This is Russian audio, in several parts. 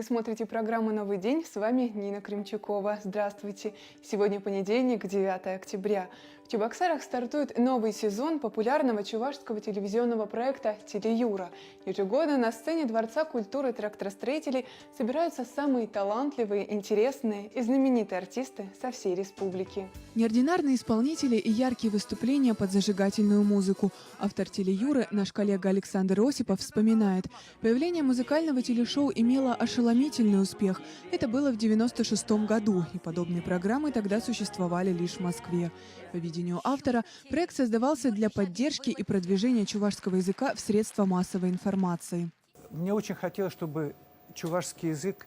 Вы смотрите программу «Новый день». С вами Нина Кремчукова. Здравствуйте. Сегодня понедельник, 9 октября. В Чебоксарах стартует новый сезон популярного чувашского телевизионного проекта «Телеюра». Ежегодно на сцене Дворца культуры тракторостроителей собираются самые талантливые, интересные и знаменитые артисты со всей республики. Неординарные исполнители и яркие выступления под зажигательную музыку. Автор «Телеюры», наш коллега Александр Осипов, вспоминает: появление музыкального телешоу имело ошеломительный успех. Это было в 1996 году, и подобные программы тогда существовали лишь в Москве. По видению автора, проект создавался для поддержки и продвижения чувашского языка в средства массовой информации. Мне очень хотелось, чтобы чувашский язык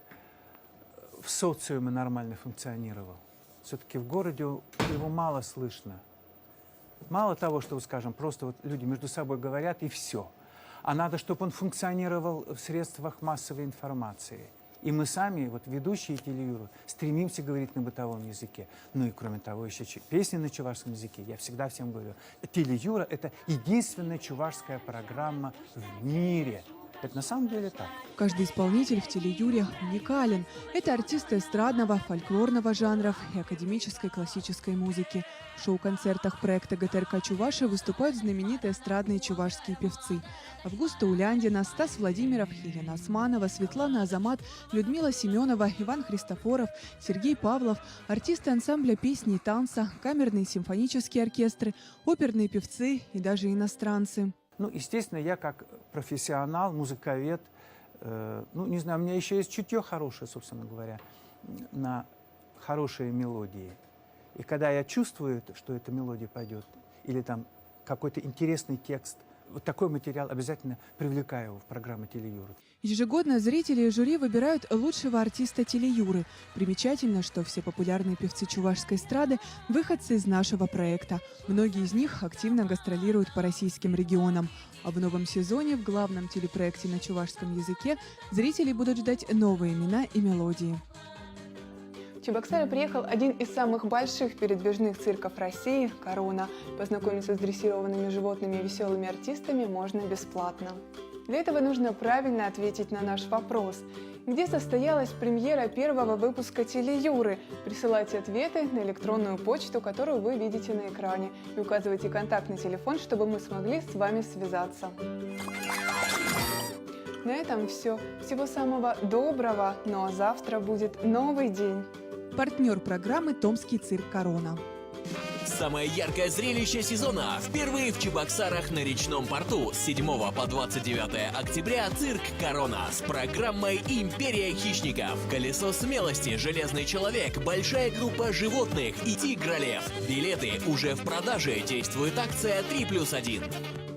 в социуме нормально функционировал. Все-таки в городе его мало слышно. Мало того, что, скажем, просто вот люди между собой говорят и все. А надо, чтобы он функционировал в средствах массовой информации. И мы сами, вот ведущие телеюры, стремимся говорить на бытовом языке. Ну и кроме того, еще песни на чувашском языке. Я всегда всем говорю, телеюра – это единственная чувашская программа в мире. Это на самом деле так. Каждый исполнитель в «Телеюре» уникален. Это артисты эстрадного, фольклорного жанров и академической классической музыки. В шоу-концертах проекта ГТРК «Чуваши» выступают знаменитые эстрадные чувашские певцы: Августа Уляндина, Стас Владимиров, Елена Османова, Светлана Азамат, Людмила Семенова, Иван Христофоров, Сергей Павлов, артисты ансамбля песни и танца, камерные симфонические оркестры, оперные певцы и даже иностранцы. Ну, естественно, я как профессионал, музыковед, не знаю, у меня еще есть чутье хорошее, собственно говоря, на хорошие мелодии. И когда я чувствую, что эта мелодия пойдет, или там какой-то интересный текст, вот такой материал обязательно привлекаю его в программу «Телеюры». Ежегодно зрители и жюри выбирают лучшего артиста «Телеюры». Примечательно, что все популярные певцы чувашской эстрады – выходцы из нашего проекта. Многие из них активно гастролируют по российским регионам. А в новом сезоне в главном телепроекте на чувашском языке зрители будут ждать новые имена и мелодии. В Чебоксары приехал один из самых больших передвижных цирков России – «Корона». Познакомиться с дрессированными животными и веселыми артистами можно бесплатно. Для этого нужно правильно ответить на наш вопрос. Где состоялась премьера первого выпуска «Телеюры»? Присылайте ответы на электронную почту, которую вы видите на экране, и указывайте контактный телефон, чтобы мы смогли с вами связаться. На этом все. Всего самого доброго, ну а завтра будет новый день. Партнер программы «Томский цирк «Корона». Самое яркое зрелище сезона впервые в Чебоксарах на речном порту. С 7 по 29 октября цирк «Корона» с программой «Империя хищников», «Колесо смелости», «Железный человек», большая группа животных и «Тигр-лев». Билеты уже в продаже. Действует акция 3+1.